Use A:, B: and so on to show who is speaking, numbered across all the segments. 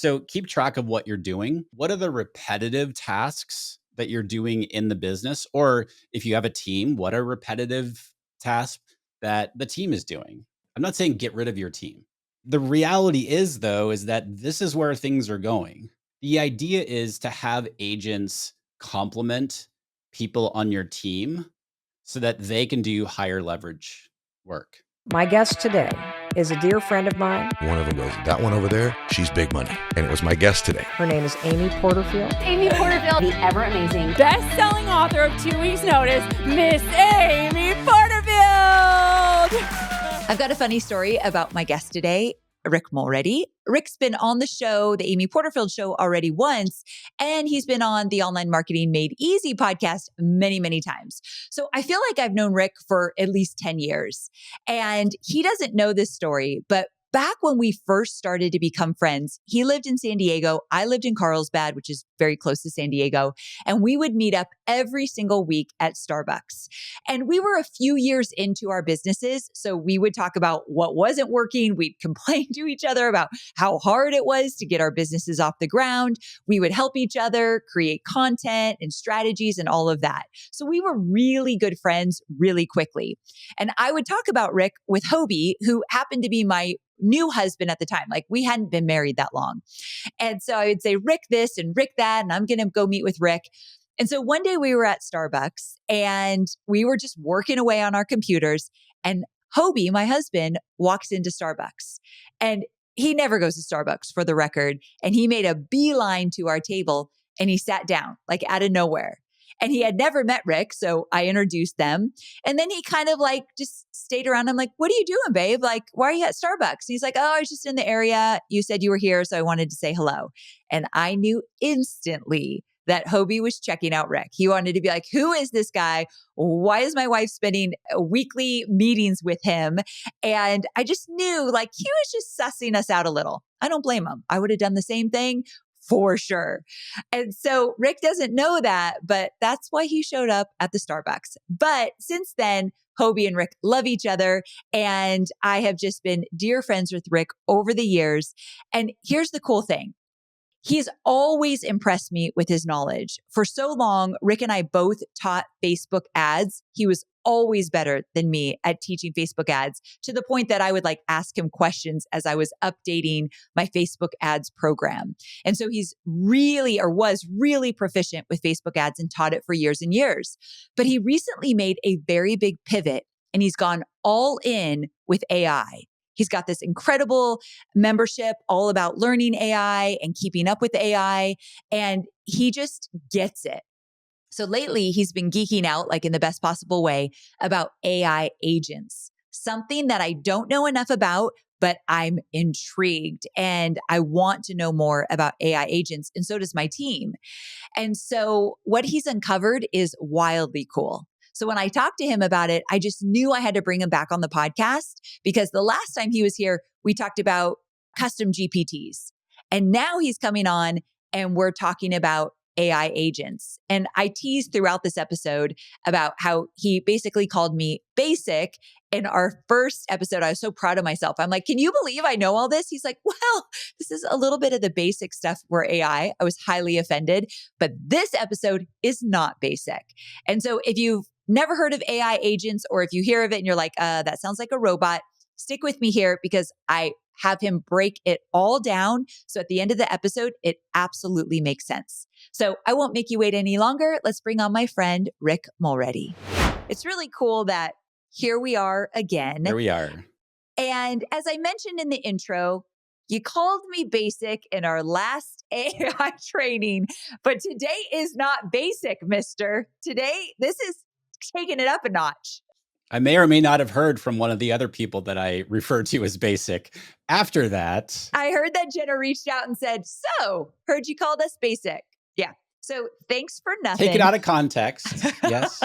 A: So keep track of what you're doing. What are the repetitive tasks that you're doing in the business? Or if you have a team, what are repetitive tasks that the team is doing? I'm not saying get rid of your team. The reality is, though, is that this is where things are going. The idea is to have agents complement people on your team so that they can do higher leverage work.
B: My guest today is a dear friend of mine.
C: One of them goes, that one over there, she's big money. And it was my guest today.
B: Her name is Amy Porterfield.
D: Amy Porterfield, the ever amazing,
E: best-selling author of 2 Weeks Notice, Miss Amy Porterfield.
F: I've got a funny story about my guest today, Rick Mulready. Rick's been on the show, the Amy Porterfield show, already once, and he's been on the Online Marketing Made Easy podcast many, many times. So I feel like I've known Rick for at least 10 years. And he doesn't know this story, but back when we first started to become friends, he lived in San Diego. I lived in Carlsbad, which is very close to San Diego. And we would meet up every single week at Starbucks. And we were a few years into our businesses. So we would talk about what wasn't working. We'd complain to each other about how hard it was to get our businesses off the ground. We would help each other create content and strategies and all of that. So we were really good friends really quickly. And I would talk about Rick with Hobie, who happened to be my new husband at the time. Like we hadn't been married that long. And so I would say, Rick this and Rick that, and I'm going to go meet with Rick. And so one day we were at Starbucks and we were just working away on our computers, and Hobie, my husband, walks into Starbucks, and he never goes to Starbucks, for the record. And he made a beeline to our table and he sat down like out of nowhere. And he had never met Rick. So I introduced them. And then he kind of like just stayed around. I'm like, what are you doing, babe? Like, why are you at Starbucks? And he's like, oh, I was just in the area. You said you were here. So I wanted to say hello. And I knew instantly that Hobie was checking out Rick. He wanted to be like, who is this guy? Why is my wife spending weekly meetings with him? And I just knew like he was just sussing us out a little. I don't blame him. I would have done the same thing. For sure. And so Rick doesn't know that, but that's why he showed up at the Starbucks. But since then, Hobie and Rick love each other. And I have just been dear friends with Rick over the years. And here's the cool thing. He's always impressed me with his knowledge. For so long, Rick and I both taught Facebook ads. He was always better than me at teaching Facebook ads, to the point that I would like ask him questions as I was updating my Facebook ads program. And so he's really, or was really proficient with Facebook ads and taught it for years and years. But he recently made a very big pivot and he's gone all in with AI. He's got this incredible membership all about learning AI and keeping up with AI. And he just gets it. So lately he's been geeking out, like in the best possible way, about AI agents, something that I don't know enough about, but I'm intrigued and I want to know more about AI agents. And so does my team. And so what he's uncovered is wildly cool. So when I talked to him about it, I just knew I had to bring him back on the podcast, because the last time he was here, we talked about CustomGPTs. And now he's coming on and we're talking about AI agents. And I teased throughout this episode about how he basically called me basic in our first episode. I was so proud of myself. I'm like, can you believe I know all this? He's like, well, this is a little bit of the basic stuff for AI. I was highly offended, but this episode is not basic. And so if you've never heard of AI agents, or if you hear of it and you're like, that sounds like a robot, stick with me here because I have him break it all down. So at the end of the episode, it absolutely makes sense. So I won't make you wait any longer. Let's bring on my friend, Rick Mulready. It's really cool that here we are again.
A: Here we are.
F: And as I mentioned in the intro, you called me basic in our last AI training, but today is not basic, mister. Today, this is taking it up a notch.
A: I may or may not have heard from one of the other people that I referred to as basic. After that,
F: I heard that Jenna reached out and said, so, heard you called us basic. Yeah. So thanks for nothing.
A: take it out of context. Yes.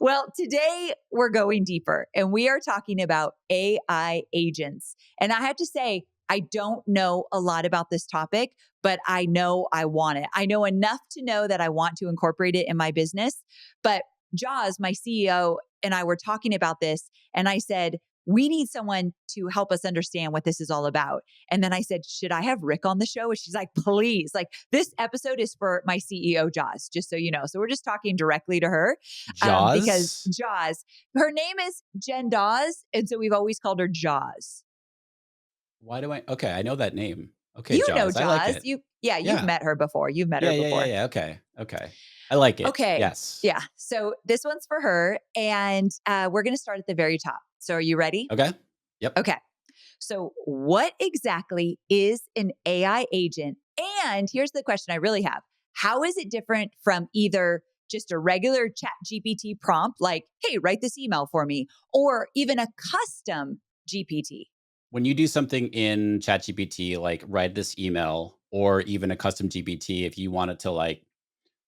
F: Well, today we're going deeper and we are talking about AI agents. And I have to say, I don't know a lot about this topic, but I know I want it. I know enough to know that I want to incorporate it in my business. But Jaws, my CEO, and I were talking about this, and I said, we need someone to help us understand what this is all about. And then I said, should I have Rick on the show? And she's like, please. Like, this episode is for my CEO, Jaws, just so you know. So we're just talking directly to her because
A: Jaws?
F: Jaws, her name is Jen Dawes. And so we've always called her Jaws.
A: Why do I? Okay, I know that name. Okay,
F: You know
A: Jaws. I like
F: Jaws.
A: it.
F: You've
A: Yeah.
F: met her before. You've met
A: Yeah,
F: her
A: yeah, yeah,
F: before.
A: yeah. Okay. Okay. I like it.
F: Okay.
A: Yes.
F: Yeah. So this one's for her. And we're going to start at the very top. So are you ready?
A: Okay. Yep.
F: Okay. So, what exactly is an AI agent? And here's the question I really have: how is it different from either just a regular ChatGPT prompt, like, hey, write this email for me, or even a custom GPT?
A: When you do something in ChatGPT, like write this email or even a custom GPT, if you want it to like,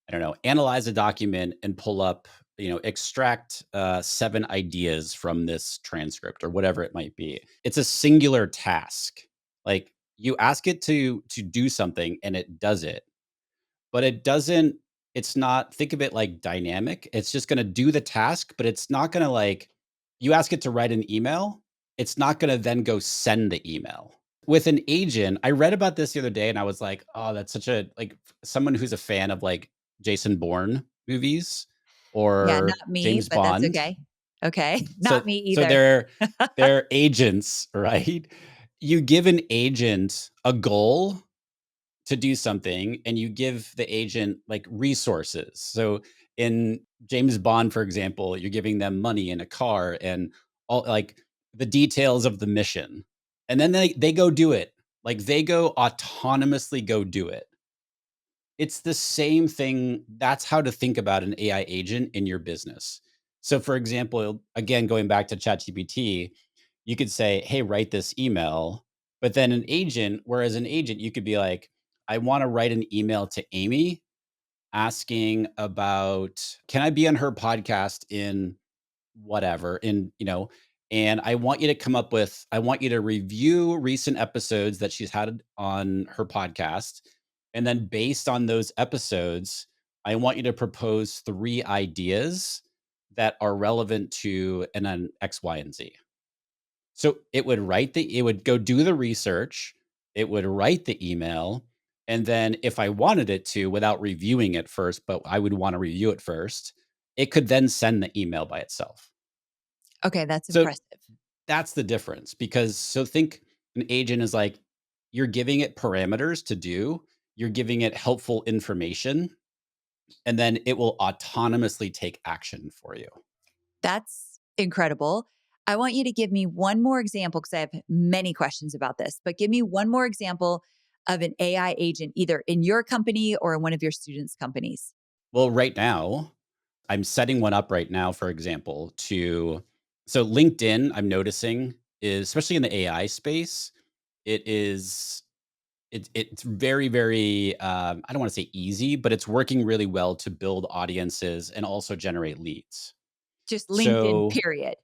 A: I don't know, analyze a document and pull up, extract 7 ideas from this transcript or whatever it might be. It's a singular task. Like you ask it to do something and it does it, but it doesn't. It's not. Think of it like dynamic. It's just going to do the task, but it's not going to like. You ask it to write an email. It's not going to then go send the email. With an agent, I read about this the other day and I was like, oh, that's such a like someone who's a fan of like Jason Bourne movies
F: Yeah,
A: or
F: not me,
A: James
F: but that's
A: Bond.
F: okay. Okay.
A: So
F: Not me
A: so
F: either.
A: they're agents, right? You give an agent a goal to do something and you give the agent like resources. So in James Bond, for example, you're giving them money and a car and all like the details of the mission. And then they go do it. Like they go autonomously go do it. It's the same thing. That's how to think about an AI agent in your business. So for example, again, going back to ChatGPT, you could say, hey, write this email. But then whereas an agent, you could be like, I want to write an email to Amy asking about, can I be on her podcast in whatever, and I want you to review recent episodes that she's had on her podcast. And then based on those episodes, I want you to propose 3 ideas that are relevant to and then X, Y, and Z. So it would go do the research, it would write the email, and then if I wanted it to, without reviewing it first, but I would want to review it first, it could then send the email by itself.
F: Okay, that's
A: So
F: impressive.
A: that's the difference because so think an agent is like you're giving it parameters to do, you're giving it helpful information, and then it will autonomously take action for you.
F: That's incredible. I want you to give me one more example because I have many questions about this, but give me one more example of an AI agent, either in your company or in one of your students' companies.
A: Well, right now, I'm setting one up right now, for example, to so LinkedIn, I'm noticing is especially in the AI space, it is it's very, very I don't want to say easy, but it's working really well to build audiences and also generate leads.
F: Just LinkedIn,
A: So
F: period.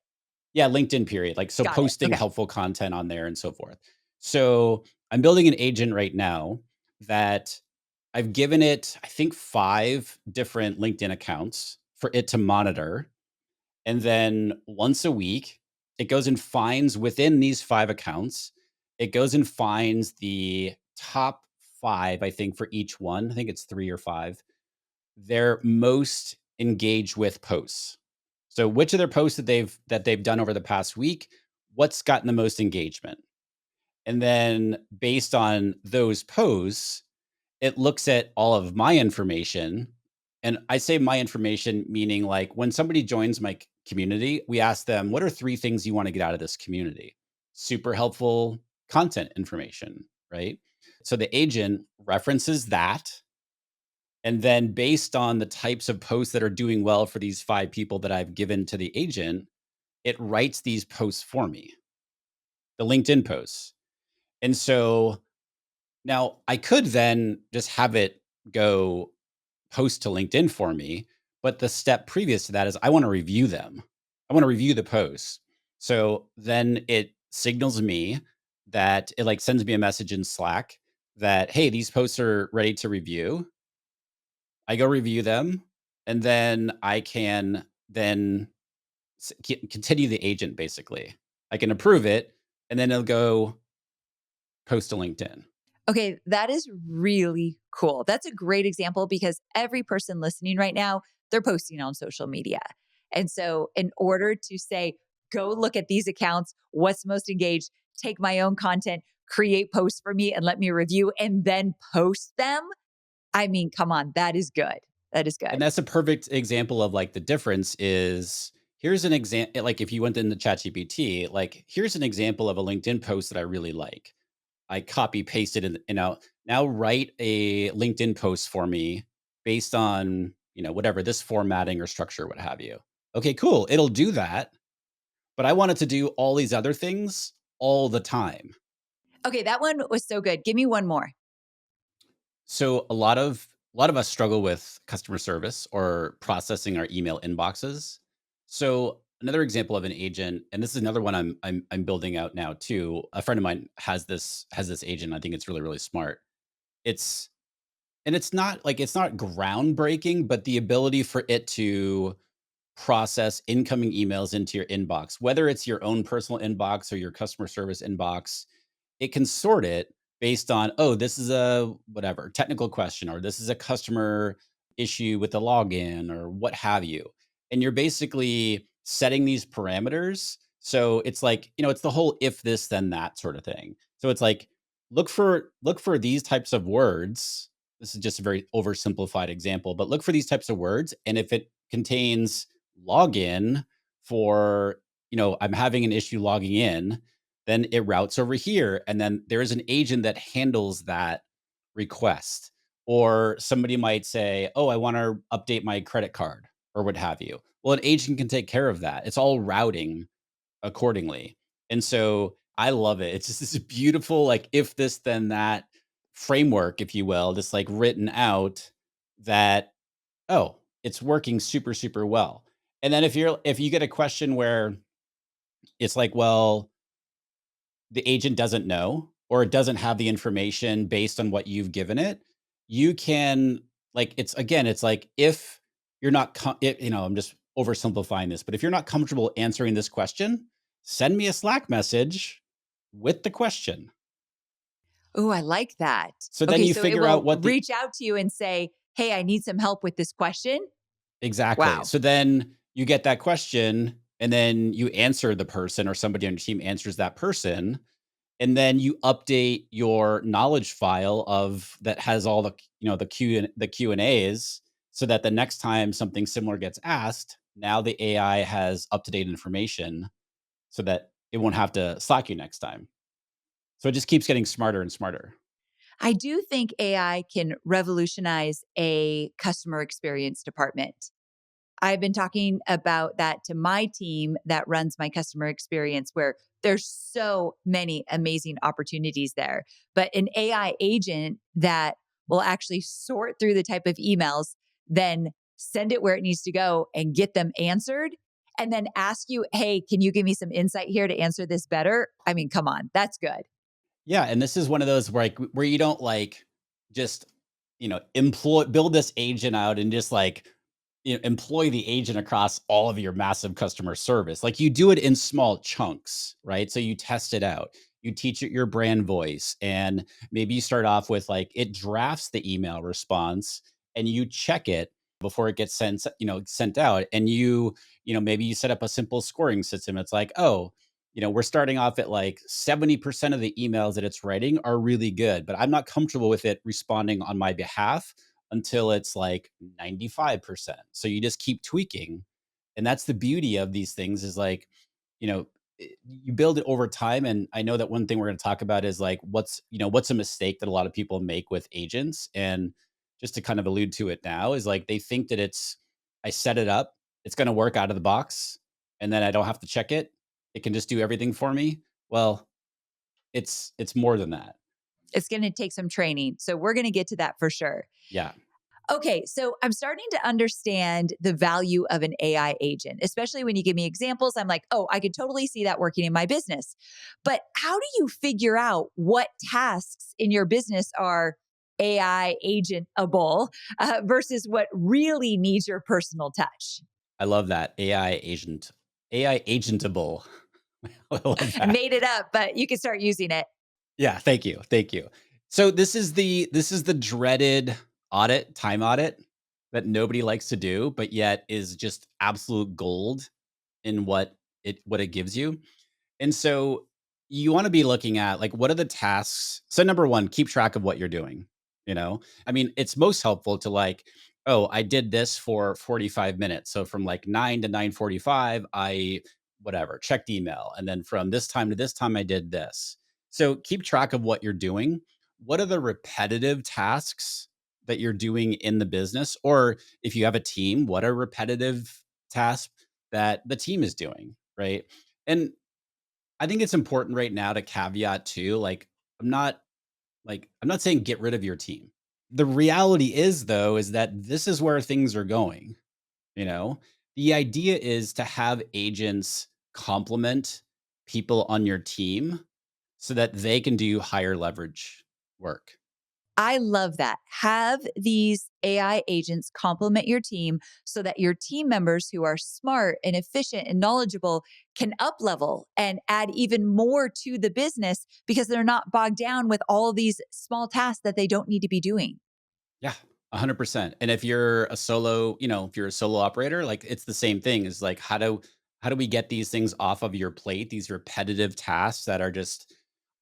A: yeah, LinkedIn period. Like so
F: Got it.
A: posting
F: Okay.
A: helpful content on there and so forth. So I'm building an agent right now that I've given it, I think 5 different LinkedIn accounts for it to monitor. And then once a week, it goes and finds within these 5 accounts, it goes and finds the top 5, I think, for each one. I think it's 3 or 5. They're most engaged with posts. So which of their posts that they've done over the past week, what's gotten the most engagement? And then based on those posts, it looks at all of my information. And I say my information, meaning like when somebody joins my community, we ask them, what are 3 things you want to get out of this community? Super helpful content information, right? So the agent references that. And then based on the types of posts that are doing well for these 5 people that I've given to the agent, it writes these posts for me, the LinkedIn posts. And so now I could then just have it go post to LinkedIn for me. But the step previous to that is I want to review them. I want to review the posts. So then it signals me that it like sends me a message in Slack that, hey, these posts are ready to review. I go review them. And then I can then continue the agent basically. I can approve it, and then it'll go post to LinkedIn.
F: Okay, that is really cool. That's a great example because every person listening right now, they're posting on social media. And so, in order to say, go look at these accounts, what's most engaged, take my own content, create posts for me, and let me review, and then post them. I mean, come on, that is good. That is
A: And
F: good.
A: that's a perfect example of like the difference is here's an example. Like if you went into ChatGPT, like here's an example of a LinkedIn post that I really like. I copy pasted and now write a LinkedIn post for me based on, whatever this formatting or structure, what have you. Okay, cool. It'll do that. But I want it to do all these other things all the time.
F: Okay, that one was so good. Give me one more.
A: So a lot of us struggle with customer service or processing our email inboxes. So another example of an agent, and this is another one I'm building out now too. A friend of mine has this agent. I think it's really really smart. It's it's not groundbreaking, but the ability for it to process incoming emails into your inbox, whether it's your own personal inbox or your customer service inbox, it can sort it based on, oh, this is a whatever technical question, or this is a customer issue with the login, or what have you. And you're basically setting these parameters. So it's like, it's the whole if this, then that sort of thing. So it's like, look for these types of words. This is just a very oversimplified example, but look for these types of words. And if it contains login for, I'm having an issue logging in, then it routes over here. And then there is an agent that handles that request. Or somebody might say, oh, I want to update my credit card or what have you. Well, an agent can take care of that. It's all routing accordingly. And so I love it. It's just this beautiful, like, if this, then that framework, if you will, just like written out that, oh, it's working super, super well. And then if you get a question where it's like, well, the agent doesn't know or it doesn't have the information based on what you've given it, you can like it's like if you're not I'm just oversimplifying this, but if you're not comfortable answering this question, send me a Slack message with the question.
F: Oh, I like that.
A: So then
F: Okay,
A: you
F: so it
A: figure out
F: will
A: what the
F: reach out to you and say, hey, I need some help with this question.
A: exactly.
F: Wow.
A: So then you get that question and then you answer the person or somebody on your team answers that person. And then you update your knowledge file of that has all the Q and A's, so that the next time something similar gets asked, now the AI has up to date information, so that it won't have to slack you next time. So it just keeps getting smarter and smarter.
F: I do think AI can revolutionize a customer experience department. I've been talking about that to my team that runs my customer experience, where there's so many amazing opportunities there. But an AI agent that will actually sort through the type of emails, then send it where it needs to go and get them answered, and then ask you, hey, can you give me some insight here to answer this better? I mean, come on, that's good.
A: Yeah, and this is one of those where you don't like just employ build this agent out and just like employ the agent across all of your massive customer service. Like you do it in small chunks, right? So you test it out. You teach it your brand voice, and maybe you start off with like it drafts the email response and you check it before it gets sent out. And maybe you set up a simple scoring system. It's like, oh, we're starting off at like 70% of the emails that it's writing are really good, but I'm not comfortable with it responding on my behalf until it's like 95%. So you just keep tweaking. And that's the beauty of these things is like, you know, you build it over time. And I know that one thing we're going to talk about is like, what's a mistake that a lot of people make with agents. And just to kind of allude to it now is like, they think that I set it up, it's going to work out of the box, and then I don't have to check it. It can just do everything for me. Well, it's more than that.
F: It's going to take some training. So we're going to get to that for sure.
A: Yeah.
F: Okay, so I'm starting to understand the value of an AI agent, especially when you give me examples. I'm like, oh, I could totally see that working in my business. But how do you figure out what tasks in your business are AI agentable versus what really needs your personal touch?
A: I love that AI agentable. I love
F: I
A: that.
F: made it up, but you can start using it.
A: Yeah, thank you, thank you. So this is the dreaded time audit that nobody likes to do, but yet is just absolute gold in what it gives you. And so you want to be looking at like what are the tasks? So number one, keep track of what you're doing. You know, I mean, it's most helpful to like, oh, I did this for 45 minutes. So from like 9 to 9:45, I whatever, checked email. And then from this time to this time, I did this. So keep track of what you're doing. What are the repetitive tasks that you're doing in the business? Or if you have a team, what are repetitive tasks that the team is doing? Right. And I think it's important right now to caveat too, I'm not saying get rid of your team. The reality is though, is that this is where things are going, you know? The idea is to have agents complement people on your team so that they can do higher leverage work.
F: I love that. Have these AI agents complement your team so that your team members who are smart and efficient and knowledgeable can up level and add even more to the business because they're not bogged down with all these small tasks that they don't need to be doing.
A: Yeah, 100%. And if you're a solo, if you're a solo operator, like it's the same thing is like how do we get these things off of your plate, these repetitive tasks that are just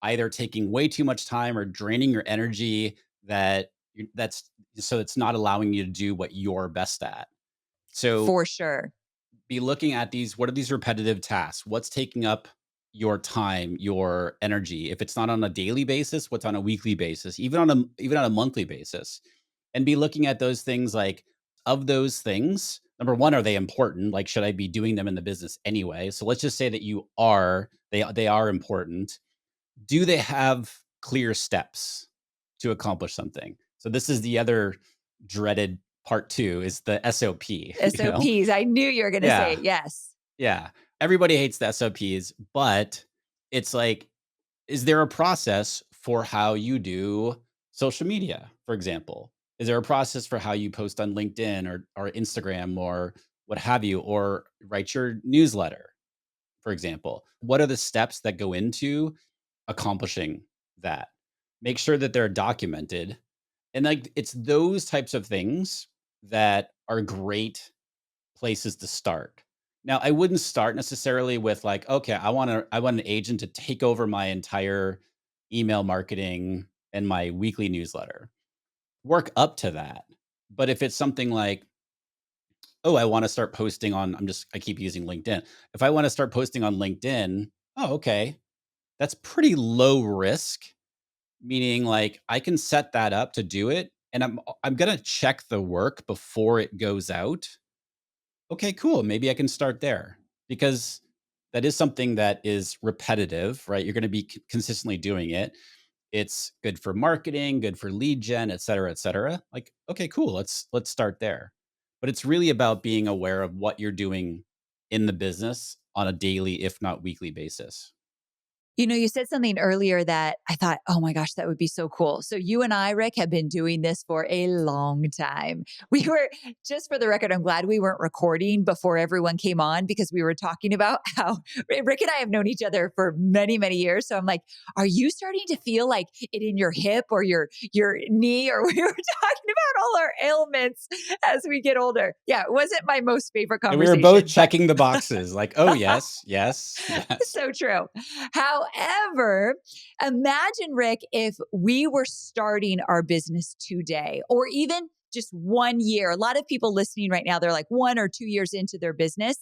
A: either taking way too much time or draining your energy that's so it's not allowing you to do what you're best at. So
F: For sure.
A: be looking at these what are these repetitive tasks? What's taking up your time, your energy? If it's not on a daily basis, what's on a weekly basis, even on a monthly basis? And be looking at those things like of those things, number one, are they important? Like, should I be doing them in the business anyway? So let's just say that they are important. Do they have clear steps to accomplish something? So this is the other dreaded part two is the SOP,
F: SOPs. I knew you were going to say
A: Yeah.
F: it. Yes.
A: Yeah. Everybody hates the SOPs, but it's like, is there a process for how you do social media, for example? Is there a process for how you post on LinkedIn or Instagram or what have you, or write your newsletter, for example? What are the steps that go into accomplishing that? Make sure that they're documented. And like it's those types of things that are great places to start. Now, I wouldn't start necessarily with like, okay, I want an agent to take over my entire email marketing and my weekly newsletter. Work up to that. But if it's something like, oh, I want to start posting on I keep using LinkedIn. If I want to start posting on LinkedIn, oh, okay. That's pretty low risk, meaning like I can set that up to do it and I'm going to check the work before it goes out. Okay, cool. Maybe I can start there because that is something that is repetitive, right? You're going to be consistently doing it. It's good for marketing, good for lead gen, et cetera, et cetera. Like, okay, cool. Let's start there. But it's really about being aware of what you're doing in the business on a daily, if not weekly basis.
F: You know, you said something earlier that I thought, oh my gosh, that would be so cool. So, you and I, Rick, have been doing this for a long time. We were, just for the record, I'm glad we weren't recording before everyone came on because we were talking about how Rick and I have known each other for many, many years. So, I'm like, are you starting to feel like it in your hip or your knee? Or we were talking about all our ailments as we get older. Yeah, it wasn't my most favorite
A: And we were both
F: conversation, but
A: checking the boxes like, oh, yes, yes, yes.
F: so true. However, imagine, Rick, if we were starting our business today or even just 1 year. A lot of people listening right now, they're like 1 or 2 years into their business,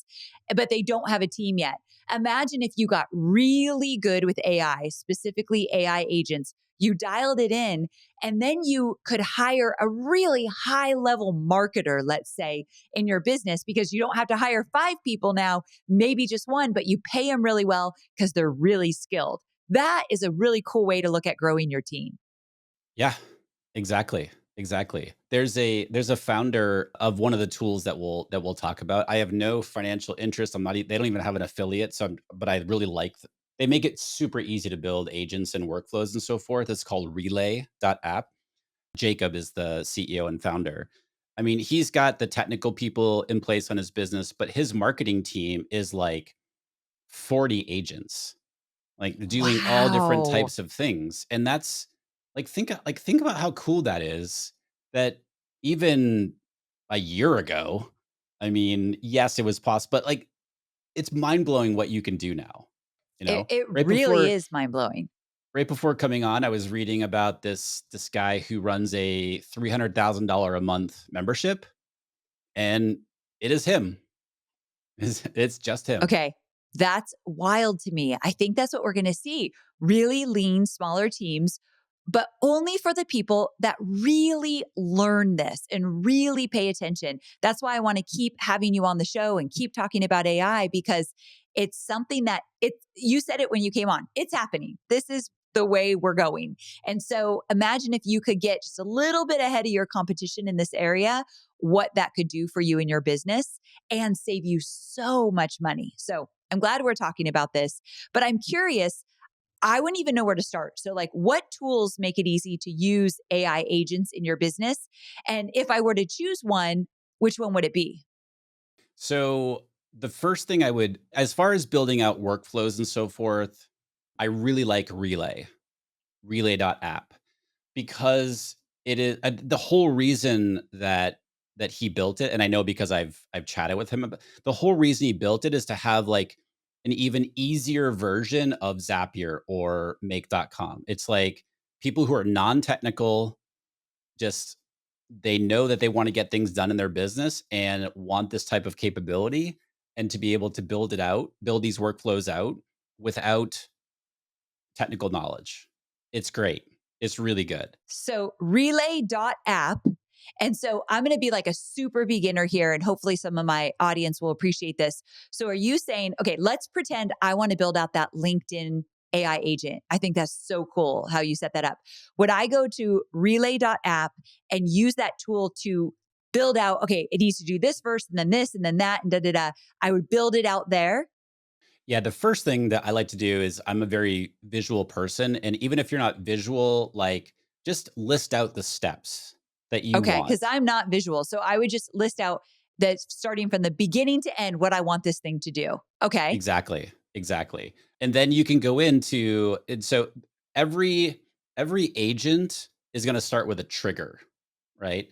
F: but they don't have a team yet. Imagine if you got really good with AI, specifically AI agents. You dialed it in, and then you could hire a really high level marketer, let's say, in your business because you don't have to hire 5 people now, maybe just one, but you pay them really well because they're really skilled. That is a really cool way to look at growing your team.
A: Yeah, exactly. Exactly. There's a founder of one of the tools that we'll talk about. I have no financial interest. They don't even have an affiliate. But I really like, they make it super easy to build agents and workflows and so forth. It's called relay.app. Jacob is the CEO and founder. I mean, he's got the technical people in place on his business, but his marketing team is like 40 agents, like doing all different
F: Wow.
A: types of things. And that's think about how cool that is, that even a year ago, I mean, yes, it was possible, but like it's mind blowing what you can do now. You
F: It,
A: know,
F: it
A: right
F: really
A: before
F: is mind blowing.
A: right before coming on, I was reading about this guy who runs a $300,000 a month membership, and it is him. It's just him.
F: Okay. That's wild to me. I think that's what we're going to see. Really lean, smaller teams, but only for the people that really learn this and really pay attention. That's why I want to keep having you on the show and keep talking about AI, because it's something that you said it when you came on. It's happening. This is the way we're going. And so imagine if you could get just a little bit ahead of your competition in this area, what that could do for you in your business and save you so much money. So I'm glad we're talking about this, but I'm curious. I wouldn't even know where to start. So, like, what tools make it easy to use AI agents in your business? And if I were to choose one, which one would it be?
A: So the first thing I would, as far as building out workflows and so forth, I really like relay.app, because it is the whole reason that he built it. And I know because I've chatted with him about the whole reason he built it is to have like an even easier version of Zapier or make.com. It's like people who are non-technical, just they know that they want to get things done in their business and want this type of capability, and to be able to build these workflows out without technical knowledge. It's great. It's really good.
F: So, relay.app. And so I'm going to be like a super beginner here, and hopefully some of my audience will appreciate this. So, are you saying, okay, let's pretend I want to build out that LinkedIn AI agent? I think that's so cool how you set that up. Would I go to relay.app and use that tool to build out, okay, it needs to do this and then that, and da da da. I would build it out there.
A: Yeah, the first thing that I like to do is I'm a very visual person. And even if you're not visual, like just list out the steps that you
F: Okay. Cause
A: want.
F: I'm not visual. So I would just list out that starting from the beginning to end, what I want this thing to do. Okay.
A: Exactly. Exactly. And then you can go into, and so every every agent is going to start with a trigger, right?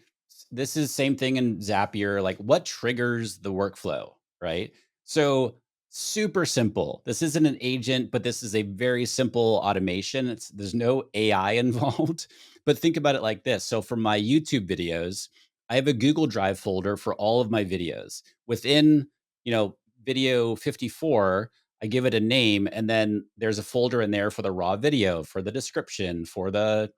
A: This is same thing in Zapier, like what triggers the workflow, right? So super simple. This isn't an agent, but this is a very simple automation. There's no AI involved. But think about it like this. So for my YouTube videos, I have a Google Drive folder for all of my videos. Within, video 54, I give it a name, and then there's a folder in there for the raw video, for the description, for the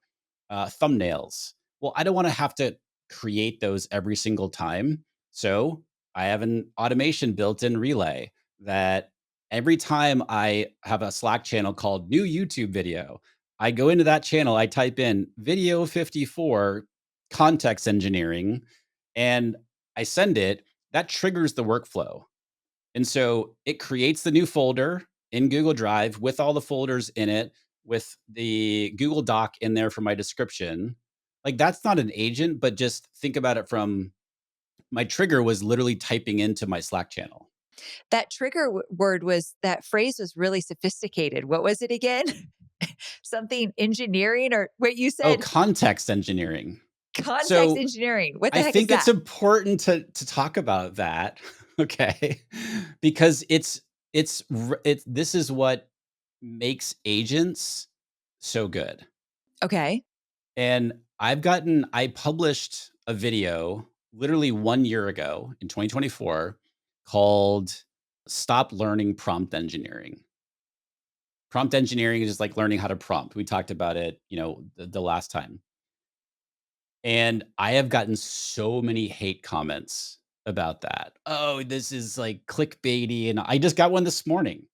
A: thumbnails. Well, I don't want to have to create those every single time. So I have an automation built in Relay that every time I have a Slack channel called new YouTube video, I go into that channel, I type in video 54 context engineering, and I send it. That triggers the workflow. And so it creates the new folder in Google Drive with all the folders in it, with the Google Doc in there for my description. Like that's not an agent, but just think about it from my trigger was literally typing into my Slack channel.
F: That trigger word was, that phrase was really sophisticated. What was it again? Something engineering, or what you
A: Oh,
F: said,
A: context engineering.
F: context
A: So
F: engineering. What the
A: I
F: heck is
A: think it's
F: that?
A: important to talk about that, okay? Because this is what makes agents so good.
F: Okay.
A: And I published a video literally 1 year ago in 2024 called Stop Learning Prompt Engineering. Prompt engineering is just like learning how to prompt. We talked about it, the last time. And I have gotten so many hate comments about that. Oh, this is like clickbaity. And I just got one this morning.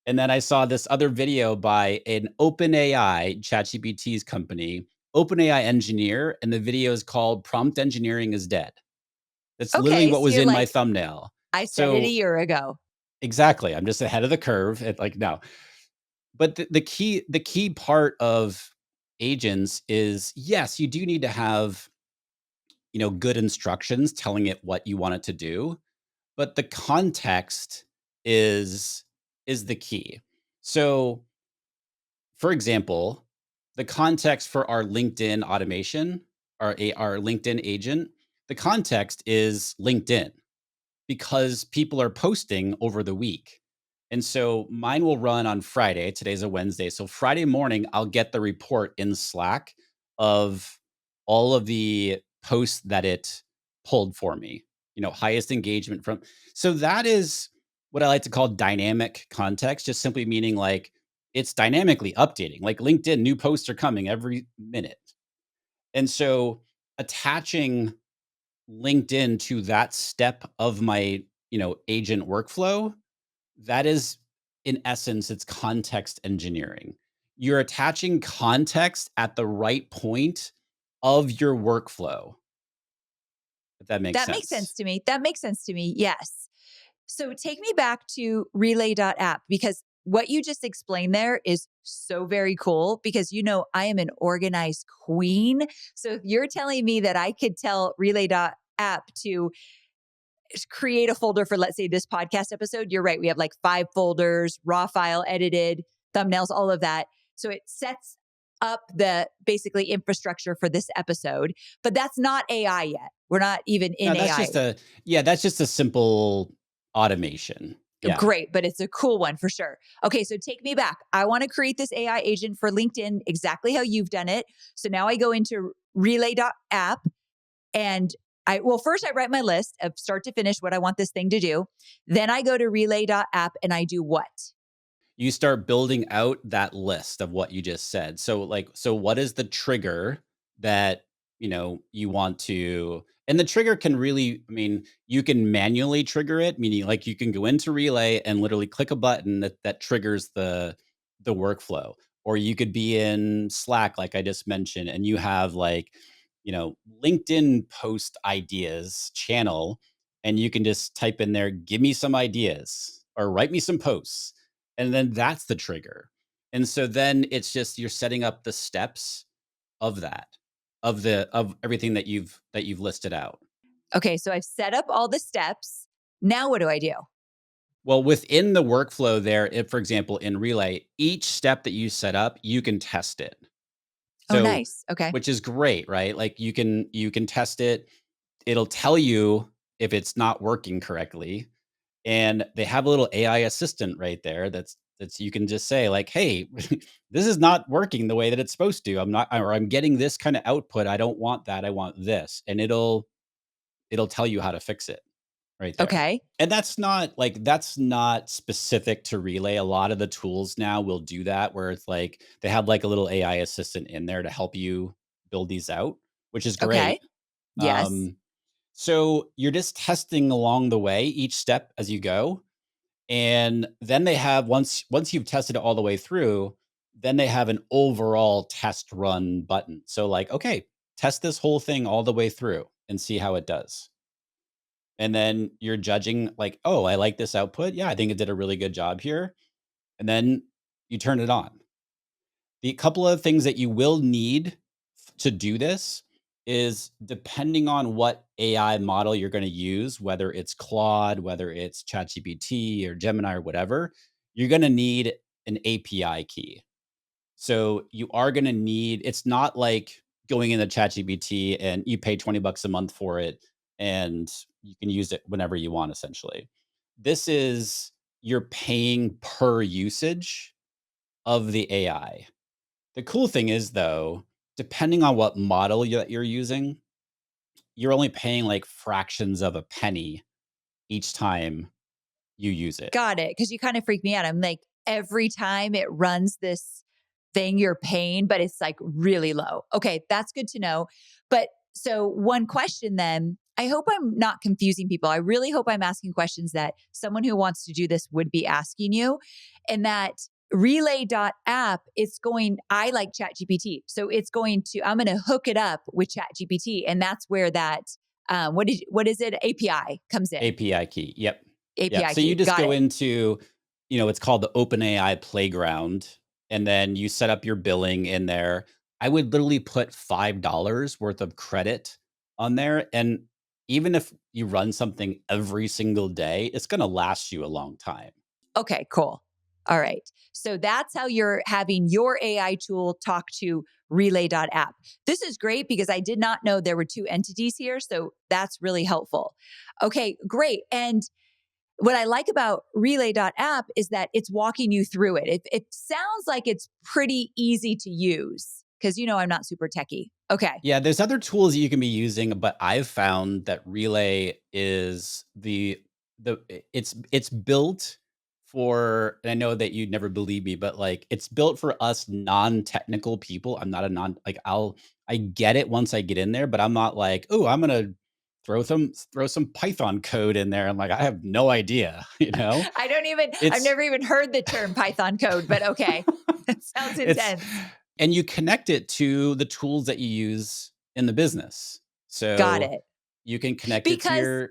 A: And then I saw this other video by an OpenAI, ChatGPT's company, OpenAI engineer, and the video is called Prompt Engineering is Dead. That's literally
F: Okay.
A: what
F: So
A: was
F: you're
A: in my
F: like,
A: thumbnail.
F: I said it a
A: So
F: year ago.
A: exactly, I'm just ahead of the curve. Like no, but the key part of agents is yes, you do need to have good instructions telling it what you want it to do, but the context is is the key. So, for example, the context for our LinkedIn automation, our LinkedIn agent, the context is LinkedIn because people are posting over the week. And so mine will run on Friday. Today's a Wednesday. So Friday morning, I'll get the report in Slack of all of the posts that it pulled for me, highest engagement from. So that is what I like to call dynamic context, just simply meaning like it's dynamically updating. Like LinkedIn, new posts are coming every minute. And so attaching LinkedIn to that step of my, agent workflow, that is in essence, it's context engineering. You're attaching context at the right point of your workflow, if that makes
F: That makes sense
A: sense.
F: to me. That makes sense to me. Yes. So take me back to relay.app because what you just explained there is so very cool because I am an organized queen. So if you're telling me that I could tell relay.app to create a folder for, let's say, this podcast episode, you're right. We have like 5 folders, raw file edited, thumbnails, all of that. So it sets up the basically infrastructure for this episode, but that's not AI yet. We're not even
A: No,
F: in AI.
A: that's just a simple automation. Yeah.
F: Great, but it's a cool one for sure. Okay, so take me back. I want to create this AI agent for LinkedIn exactly how you've done it. So now I go into relay.app and first I write my list of start to finish what I want this thing to do. Then I go to relay.app and I do what?
A: You start building out that list of what you just said. So what is the trigger that, you want to, and the trigger can really, you can manually trigger it, meaning like you can go into Relay and literally click a button that triggers the workflow. Or you could be in Slack, like I just mentioned, and you have like, LinkedIn post ideas channel, and you can just type in there, give me some ideas or write me some posts. And then that's the trigger. And so then it's just you're setting up the steps of that, of everything that you've listed out.
F: Okay, so I've set up all the steps. Now what do I do?
A: Well, within the workflow there, if for example in Relay, each step that you set up, you can test it.
F: Oh,
A: So
F: nice. Okay.
A: which is great, right? Like you can test it. It'll tell you if it's not working correctly. And they have a little AI assistant right there that's you can just say like, "Hey, this is not working the way that it's supposed to. I'm getting this kind of output. I don't want that. I want this." And it'll tell you how to fix it right there.
F: Okay.
A: And that's not specific to Relay. A lot of the tools now will do that where it's like they have like a little AI assistant in there to help you build these out, which is
F: Okay.
A: great.
F: Yes.
A: So you're just testing along the way each step as you go. And then they have once you've tested it all the way through, then they have an overall test run button. So like, okay, test this whole thing all the way through and see how it does. And then you're judging like, oh, I like this output. Yeah, I think it did a really good job here. And then you turn it on. The couple of things that you will need to do this is depending on what AI model you're going to use, whether it's Claude, whether it's ChatGPT or Gemini or whatever, you're going to need an API key. So you are going to need, it's not like going into ChatGPT and you pay 20 bucks a month for it and you can use it whenever you want, essentially. This is, you're paying per usage of the AI. The cool thing is, though, depending on what model you're using, you're only paying like fractions of a penny each time you use it.
F: Got it. Because you kind of freak me out. I'm like, every time it runs this thing you're paying, but it's like really low. Okay, that's good to know. But so one question then, I hope I'm not confusing people. I really hope I'm asking questions that someone who wants to do this would be asking you. And that relay.app, I like ChatGPT. So I'm going to hook it up with ChatGPT. And that's where that, what is it? API comes in.
A: API key. Yep.
F: API
A: So
F: key.
A: you just
F: Got
A: go
F: it.
A: into, it's called the OpenAI Playground, and then you set up your billing in there. I would literally put $5 worth of credit on there. And even if you run something every single day, it's going to last you a long time.
F: Okay, cool. All right. So that's how you're having your AI tool talk to relay.app. This is great because I did not know there were two entities here. So that's really helpful. Okay, great. And what I like about relay.app is that it's walking you through it. It sounds like it's pretty easy to use because, I'm not super techie. Okay.
A: Yeah, there's other tools that you can be using, but I've found that Relay is it's built for, and I know that you'd never believe me, but like it's built for us non-technical people. I'm not a non like I get it once I get in there, but I'm not like, oh, I'm gonna throw some Python code in there. I'm like, I have no idea,
F: I've
A: It's
F: never even heard the term Python code, but okay. That sounds
A: it's
F: intense.
A: and you connect it to the tools that you use in the business.
F: Got
A: So
F: it.
A: you can connect it to
F: Because,
A: your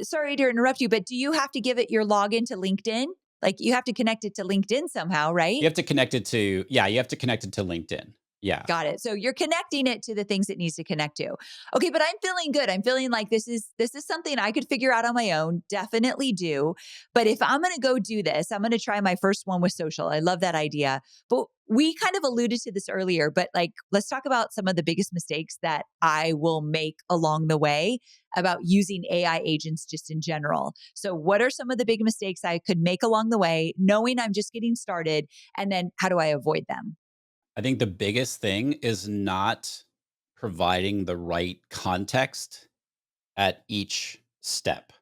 F: sorry to interrupt you, but do you have to give it your login to LinkedIn? Like you have to connect it to LinkedIn somehow, right?
A: you have to connect it to you have to connect it to LinkedIn. Yeah.
F: Got it. So you're connecting it to the things it needs to connect to. Okay, but I'm feeling good. I'm feeling like this is something I could figure out on my own. Definitely do. But if I'm going to go do this, I'm going to try my first one with social. I love that idea. But we kind of alluded to this earlier, but like let's talk about some of the biggest mistakes that I will make along the way about using AI agents just in general. So what are some of the big mistakes I could make along the way, knowing I'm just getting started, and then how do I avoid them?
A: I think the biggest thing is not providing the right context at each step.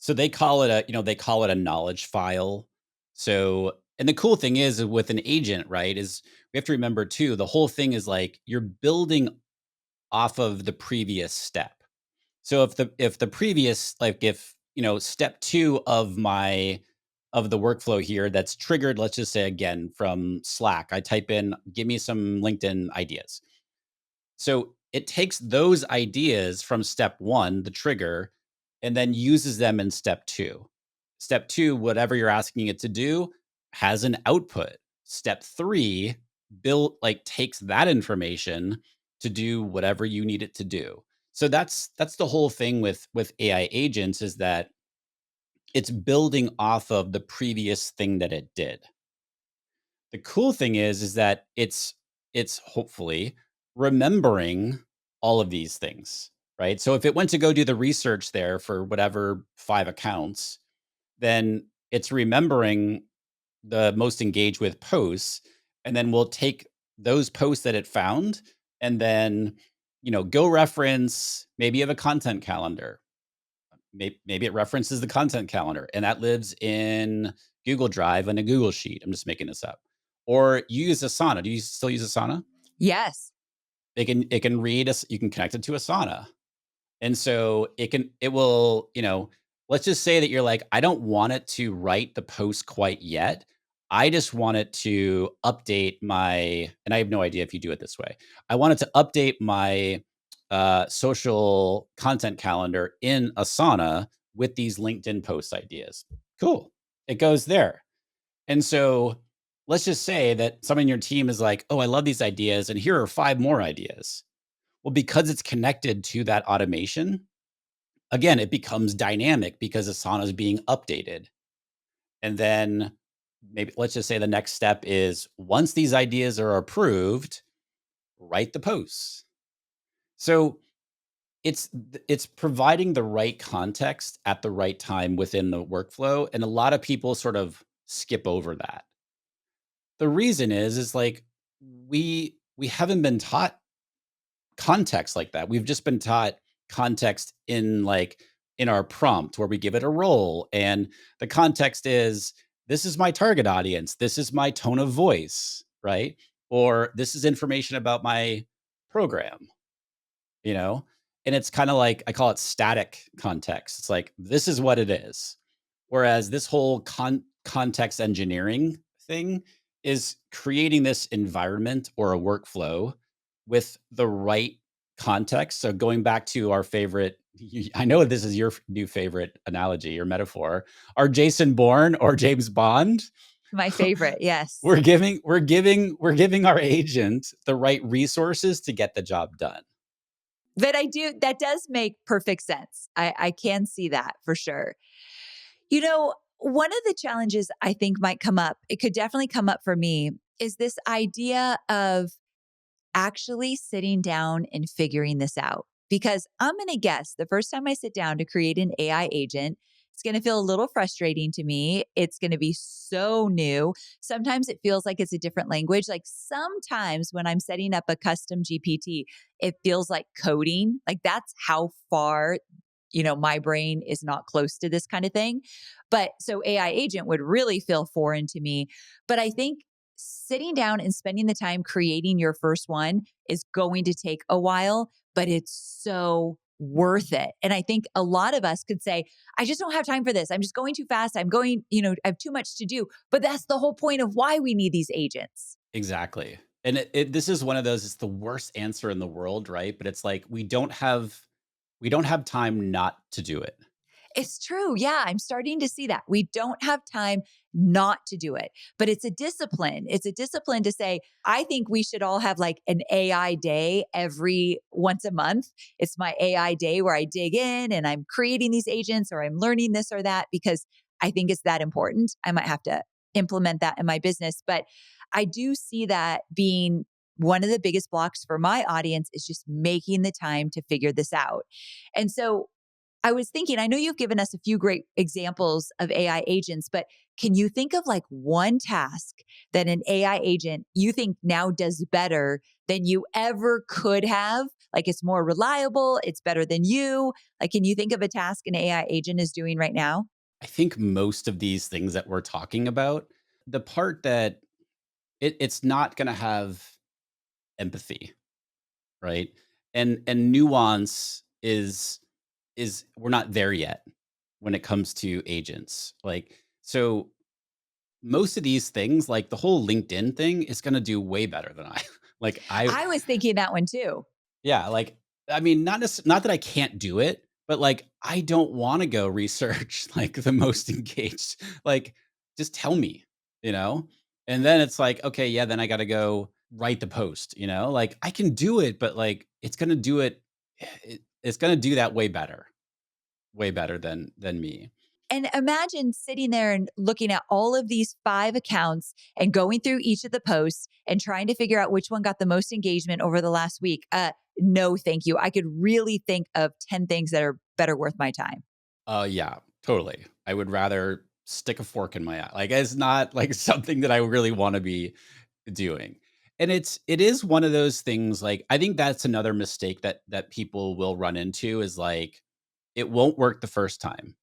A: So they call it a knowledge file. So, and the cool thing is with an agent, right, is we have to remember too, the whole thing is like you're building off of the previous step. So if the previous, like if, step 2 of the workflow here that's triggered, let's just say again from Slack, I type in, give me some LinkedIn ideas. So it takes those ideas from step 1, the trigger, and then uses them in step 2. Step 2, whatever you're asking it to do, has an output. Step 3, takes that information to do whatever you need it to do. So that's the whole thing with AI agents, is that it's building off of the previous thing that it did. The cool thing is that it's hopefully remembering all of these things, right? So if it went to go do the research there for whatever 5 accounts, then it's remembering the most engaged with posts, and then we'll take those posts that it found and then, go reference, maybe you have a content calendar. Maybe it references the content calendar and that lives in Google Drive on a Google Sheet. I'm just making this up. Or you use Asana. Do you still use Asana?
F: Yes.
A: It can read us. You can connect it to Asana. And so it will, let's just say that you're like, I don't want it to write the post quite yet. I just want it to update and I have no idea if you do it this way. I want it to update my social content calendar in Asana with these LinkedIn post ideas. Cool. It goes there. And so let's just say that someone in your team is like, oh, I love these ideas. And here are 5 more ideas. Well, because it's connected to that automation, again, it becomes dynamic because Asana is being updated. And then maybe let's just say the next step is, once these ideas are approved, write the posts. So it's providing the right context at the right time within the workflow. And a lot of people sort of skip over that. The reason is like we haven't been taught context like that. We've just been taught context in our prompt where we give it a role. And the context is, this is my target audience. This is my tone of voice, right? Or this is information about my program, you know? And it's kind of like, I call it static context. It's like, this is what it is. Whereas this whole context engineering thing is creating this environment or a workflow with the right context. So going back to our favorite, I know this is your new favorite analogy or metaphor, our Jason Bourne or James Bond.
F: My favorite, yes.
A: We're giving our agent the right resources to get the job done.
F: But that does make perfect sense. I can see that for sure. One of the challenges I think might come up, it could definitely come up for me, is this idea of actually sitting down and figuring this out. Because I'm going to guess the first time I sit down to create an AI agent, it's going to feel a little frustrating to me. It's going to be so new. Sometimes it feels like it's a different language. Like sometimes when I'm setting up a custom GPT, it feels like coding. Like that's how far, my brain is not close to this kind of thing. But so AI agent would really feel foreign to me. But I think sitting down and spending the time creating your first one is going to take a while, but it's so worth it. And I think a lot of us could say, I just don't have time for this. I'm just going too fast. I have too much to do. But that's the whole point of why we need these agents.
A: Exactly. And this is one of those, it's the worst answer in the world, right? But it's like, we don't have time not to do it.
F: It's true. Yeah, I'm starting to see that. We don't have time not to do it, but it's a discipline. It's a discipline to say, I think we should all have like an AI day every once a month. It's my AI day where I dig in and I'm creating these agents or I'm learning this or that because I think it's that important. I might have to implement that in my business, but I do see that being one of the biggest blocks for my audience is just making the time to figure this out. And so I was thinking, I know you've given us a few great examples of AI agents, but can you think of like one task that an AI agent you think now does better than you ever could have? Like it's more reliable, it's better than you. Like, can you think of a task an AI agent is doing right now?
A: I think most of these things that we're talking about, the part that it's not going to have empathy, right? And nuance is we're not there yet when it comes to agents. Like, so most of these things, like the whole LinkedIn thing, is going to do way better than I. Like
F: I was thinking that one too.
A: yeah, like I mean, not that I can't do it, but like I don't want to go research like the most engaged. Like, just tell me, you know. And then it's like, okay, yeah, then I got to go write the post. Like I can do it, but like it's going to do it. It's going to do that way better than me.
F: And imagine sitting there and looking at all of these 5 accounts and going through each of the posts and trying to figure out which one got the most engagement over the last week. No, thank you. I could really think of 10 things that are better worth my time.
A: Yeah, totally. I would rather stick a fork in my eye. Like it's not like something that I really want to be doing. And it is one of those things, like I think that's another mistake that people will run into is like it won't work the first time.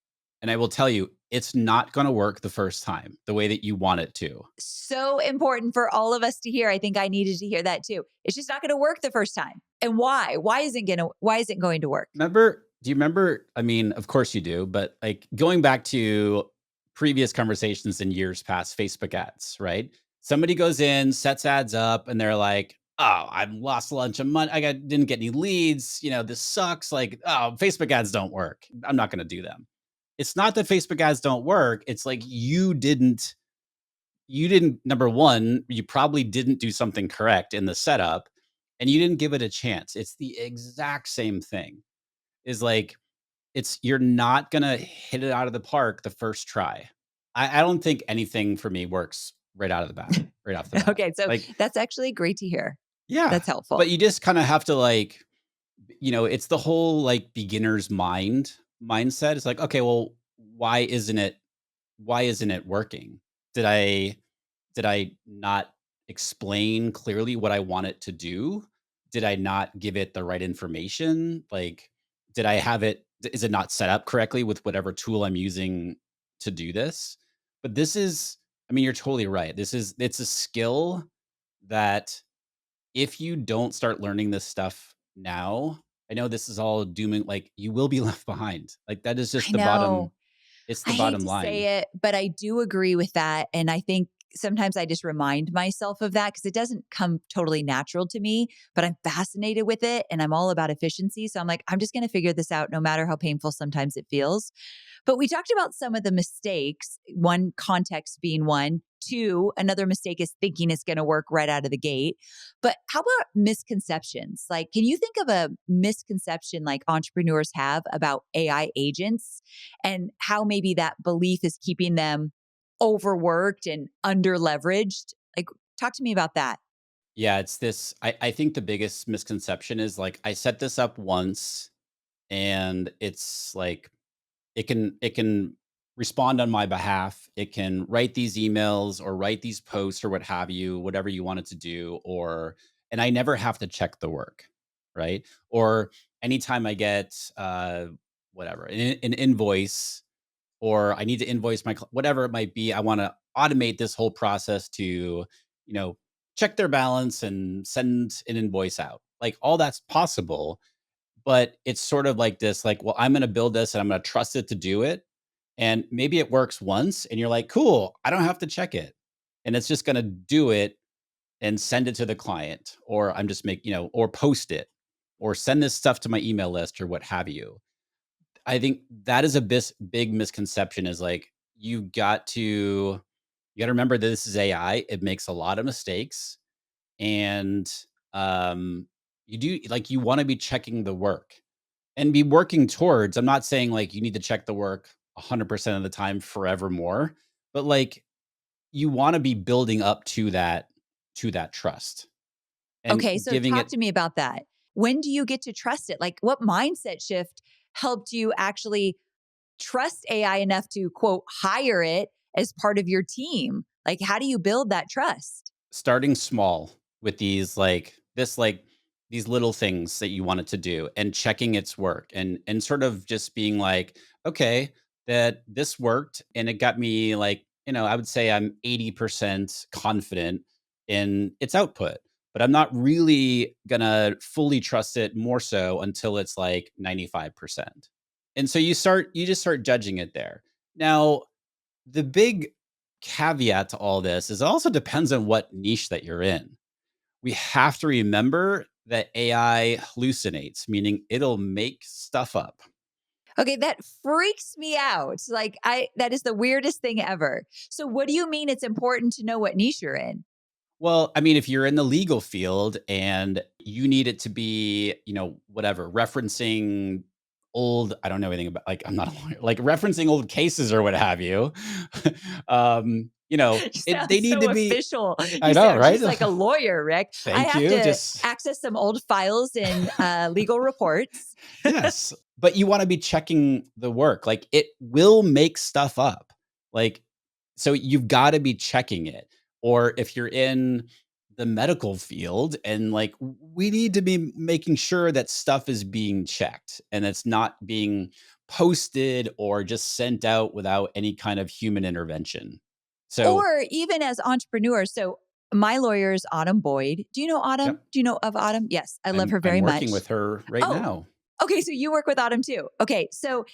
A: And I will tell you, it's not going to work the first time the way that you want it to.
F: So important for all of us to hear. I think I needed to hear that too. It's just not going to work the first time. And why? Why isn't going to work?
A: Do you remember? I mean, of course you do, but like going back to previous conversations in years past, Facebook ads, right? Somebody goes in, sets ads up, and they're like, "Oh, I've lost a bunch of money. Didn't get any leads. This sucks. Like, oh, Facebook ads don't work. I'm not going to do them." It's not that Facebook ads don't work. It's like you didn't, number one, you probably didn't do something correct in the setup and you didn't give it a chance. It's the exact same thing. Is like you're not gonna hit it out of the park the first try. I don't think anything for me works right out of the bat, right off the bat.
F: Okay. So
A: Like,
F: that's actually great to hear.
A: yeah,
F: That's helpful.
A: but you just kind of have to like, it's the whole like beginner's mindset. It's like, okay, well, why isn't it working? Did I did I not explain clearly what I want it to do? Did I not give it the right information? Like, is it not set up correctly with whatever tool I'm using to do this? But I mean, you're totally right. It's a skill that if you don't start learning this stuff now, I know this is all dooming, like you will be left behind. Like that is just
F: I know.
A: it's
F: I
A: the
F: hate
A: bottom
F: to
A: line.
F: say it, but I do agree with that. And I think sometimes I just remind myself of that because it doesn't come totally natural to me, but I'm fascinated with it and I'm all about efficiency. So I'm like, I'm just going to figure this out no matter how painful sometimes it feels. But we talked about some of the mistakes, one, context being one. Two, another mistake is thinking it's going to work right out of the gate. But how about misconceptions? Like, can you think of a misconception like entrepreneurs have about AI agents and how maybe that belief is keeping them overworked and under leveraged? Like, talk to me about that.
A: Yeah, it's this. I think the biggest misconception is like I set this up once and it's like it can respond on my behalf. It can write these emails or write these posts or what have you, whatever you want it to do, or and I never have to check the work, right? Or anytime I get whatever, an invoice or I need to invoice whatever it might be, I want to automate this whole process to, check their balance and send an invoice out. Like all that's possible, but it's sort of like this, like, well, I'm going to build this and I'm going to trust it to do it. And maybe it works once and you're like, cool, I don't have to check it. And it's just going to do it and send it to the client, or I'm just or post it or send this stuff to my email list or what have you. I think that is a big misconception is like, you got to remember that this is AI. It makes a lot of mistakes and you do like you want to be checking the work and be working towards. I'm not saying like you need to check the work 100% of the time forevermore, but like you want to be building up to that trust and
F: Okay, so
A: giving
F: talk
A: it.
F: to me about that. When do you get to trust it? Like, what mindset shift helped you actually trust AI enough to quote, hire it as part of your team? Like, how do you build that trust?
A: Starting small with these little things that you want it to do and checking its work and sort of just being like, okay, that this worked and it got me like, I would say I'm 80% confident in its output, but I'm not really gonna fully trust it more so until it's like 95%. And so you just start judging it there. Now, the big caveat to all this is it also depends on what niche that you're in. We have to remember that AI hallucinates, meaning it'll make stuff up.
F: Okay, that freaks me out. Like, that is the weirdest thing ever. So, what do you mean it's important to know what niche you're in?
A: Well, I mean, if you're in the legal field and you need it to be, whatever, referencing I don't know anything about, like, I'm not a lawyer, like referencing old cases or what have you.
F: You
A: They
F: sound
A: need
F: so
A: to be,
F: official.
A: I
F: You
A: know,
F: sound
A: right?
F: just like a lawyer, Rick. I
A: Thank
F: have
A: you.
F: to
A: Just
F: access some old files and legal reports.
A: Yes, but you wanna be checking the work, like, it will make stuff up, like, so you've gotta be checking it, or if you're in the medical field and, like, we need to be making sure that stuff is being checked and it's not being posted or just sent out without any kind of human intervention. So
F: Or even as entrepreneurs. So, my lawyer is Autumn Boyd. Do you know Autumn?
A: yep,
F: Do you know of Autumn? Yes, I love her
A: I'm
F: very
A: working
F: much.
A: with her right
F: Oh,
A: now.
F: okay. So you work with Autumn too. Okay. So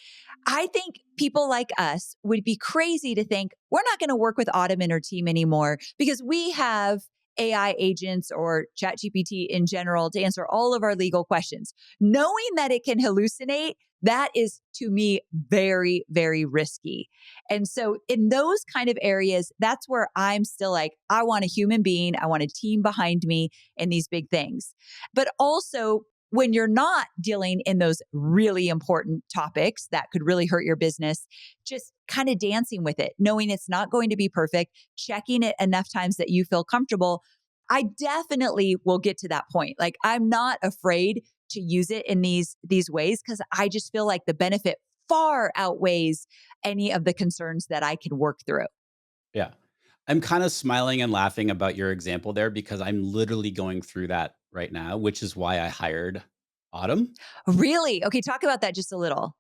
F: I think people like us would be crazy to think we're not going to work with Autumn and her team anymore because we have AI agents or ChatGPT in general to answer all of our legal questions. Knowing that it can hallucinate, that is to me very, very risky. And so, in those kind of areas, that's where I'm still like, I want a human being, I want a team behind me in these big things. But also, when you're not dealing in those really important topics that could really hurt your business, just kind of dancing with it, knowing it's not going to be perfect, checking it enough times that you feel comfortable. I definitely will get to that point. Like I'm not afraid to use it in these ways because I just feel like the benefit far outweighs any of the concerns that I can work through.
A: Yeah. I'm kind of smiling and laughing about your example there because I'm literally going through that right now, which is why I hired Autumn.
F: Really? Okay, talk about that just a little.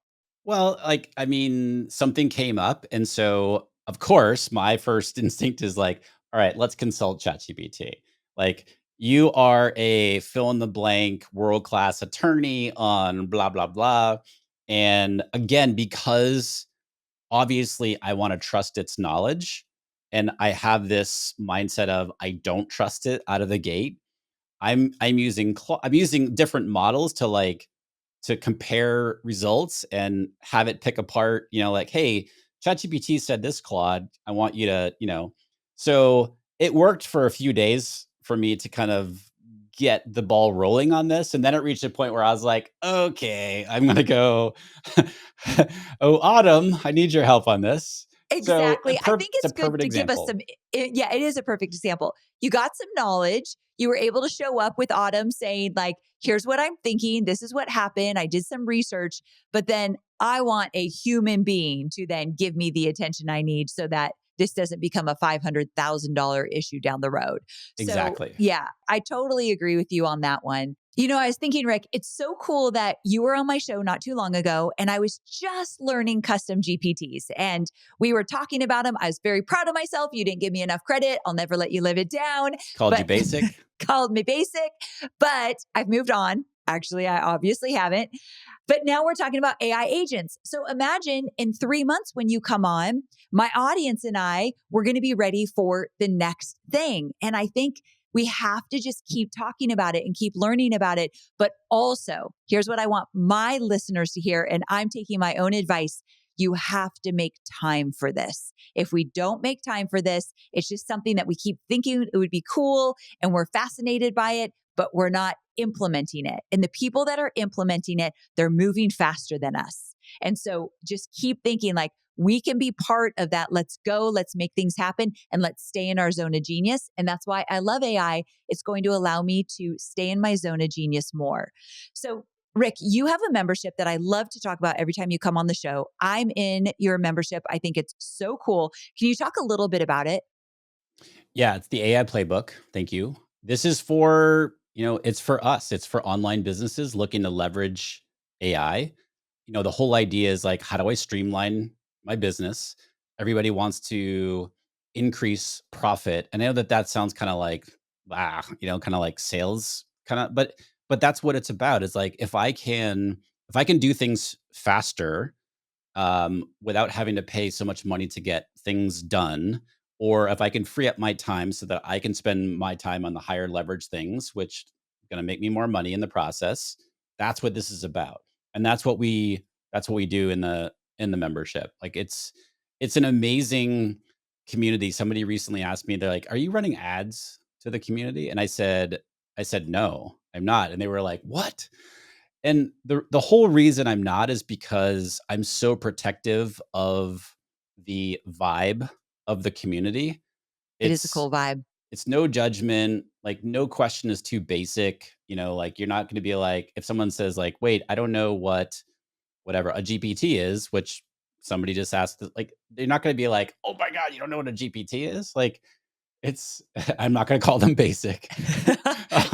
A: Well, like, I mean, something came up. And so, of course, my first instinct is like, all right, let's consult ChatGPT. Like, you are a fill in the blank world class attorney on blah, blah, blah. And again, because obviously I want to trust its knowledge, and I have this mindset of I don't trust it out of the gate. I'm using different models to compare results and have it pick apart, like, hey, ChatGPT said this, Claude. I want you to, so it worked for a few days for me to kind of get the ball rolling on this. And then it reached a point where I was like, okay, I'm going to go, oh, Autumn, I need your help on this. So
F: Exactly. I think
A: it's a
F: it's good
A: perfect
F: to give us
A: example.
F: yeah, it is a perfect example. You got some knowledge. You were able to show up with Autumn saying, like, here's what I'm thinking. This is what happened. I did some research, but then I want a human being to then give me the attention I need so that this doesn't become a $500,000 issue down the road. So,
A: Exactly.
F: yeah, I totally agree with you on that one. I was thinking, Rick, it's so cool that you were on my show not too long ago, and I was just learning custom GPTs. And we were talking about them. I was very proud of myself. You didn't give me enough credit. I'll never let you live it down.
A: Called you
F: But
A: basic.
F: called me basic, but I've moved on. Actually, I obviously haven't. But now we're talking about AI agents. So imagine in 3 months when you come on, my audience and I, we're going to be ready for the next thing. And I think we have to just keep talking about it and keep learning about it. But also, here's what I want my listeners to hear. And I'm taking my own advice. You have to make time for this. If we don't make time for this, it's just something that we keep thinking it would be cool and we're fascinated by it, but we're not implementing it. And the people that are implementing it, they're moving faster than us. And so just keep thinking like, we can be part of that. Let's go. Let's make things happen and let's stay in our zone of genius. And that's why I love AI. It's going to allow me to stay in my zone of genius more. So Rick, you have a membership that I love to talk about every time you come on the show. I'm in your membership. I think it's so cool. Can you talk a little bit about it?
A: Yeah, it's the AI playbook. Thank you. This is for, it's for us. It's for online businesses looking to leverage AI. The whole idea is like, how do I streamline my business? Everybody wants to increase profit. And I know that sounds kind of like, kind of like sales kind of, but that's what it's about. It's like, if I can do things faster, without having to pay so much money to get things done, or if I can free up my time so that I can spend my time on the higher leverage things, which is going to make me more money in the process. That's what this is about, and that's what we do in the membership. Like it's an amazing community. Somebody recently asked me, they're like, "Are you running ads to the community?" And I said, "No, I'm not." And they were like, "What?" And the whole reason I'm not is because I'm so protective of the vibe of the community.
F: It is a
A: It's
F: cool vibe.
A: it's no judgment, like no question is too basic, like you're not going to be like, if someone says like, "Wait, I don't know whatever a GPT is," which somebody just asked, like they're not going to be like, "Oh my God, you don't know what a GPT is?" Like it's I'm not going to call them basic.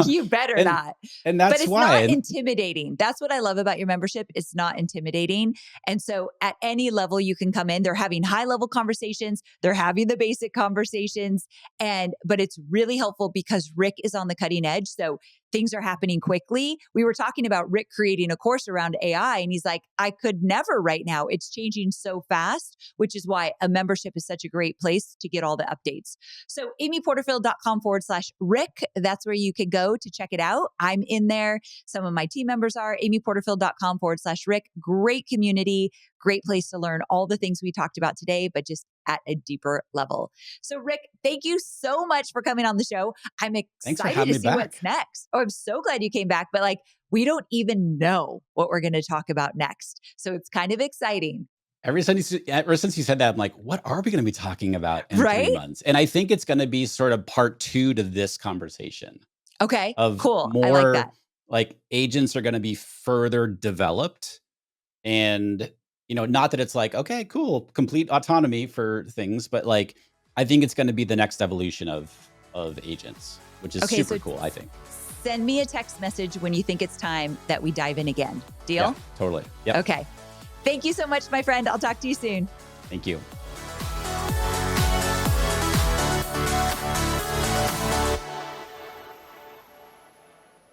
F: You better
A: and
F: not.
A: and
F: But
A: that's
F: it's
A: why.
F: not intimidating. That's what I love about your membership. It's not intimidating. And so at any level you can come in, they're having high level conversations. They're having the basic conversations. But it's really helpful because Rick is on the cutting edge. So things are happening quickly. We were talking about Rick creating a course around AI and he's like, I could never right now. It's changing so fast, which is why a membership is such a great place to get all the updates. So amyporterfield.com/Rick, that's where you could go to check it out. I'm in there. Some of my team members are amyporterfield.com/Rick. Great community, great place to learn all the things we talked about today, but just at a deeper level. So Rick, thank you so much for coming on the show. I'm
A: Thanks for
F: excited
A: having
F: to
A: me
F: see what's
A: back.
F: next. Oh, I'm so glad you came back, but like, we don't even know what we're going to talk about next. So it's kind of exciting.
A: Ever since you said that, I'm like, what are we going to be talking about in 3
F: Right?
A: months? And I think it's going to be sort of part 2 to this conversation
F: Okay,
A: of
F: cool. I like that.
A: more like agents are going to be further developed. And, not that it's like, okay, cool, complete autonomy for things, but like, I think it's going to be the next evolution of agents, which is
F: Okay,
A: super
F: so
A: cool, I think.
F: send me a text message when you think it's time that we dive in again. Deal?
A: Yeah, totally. Yep.
F: Okay. Thank you so much, my friend. I'll talk to you soon.
A: Thank you.